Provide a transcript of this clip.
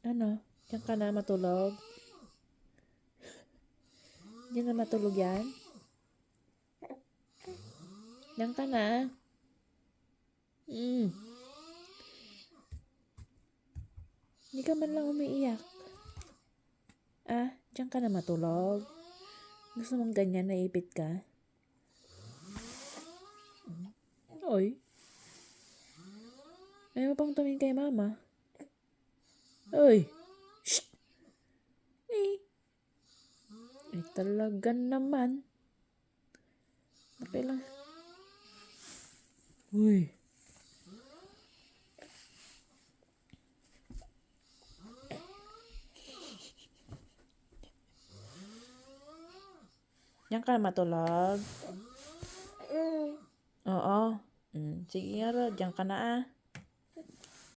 Ano? Diyan ka na matulog? Diyan na matulog yan? Diyan ka na? Hindi ka man lang umiiyak. Diyan ka na matulog? Gusto mong ganyan, naipit ka? Oy. Ayaw mo pang tumingin kay mama. Oy. Shh. Ay talaga naman. Nakilang. Uy. Diyan ka na matulog? Oo. Sige nga, diyan ka na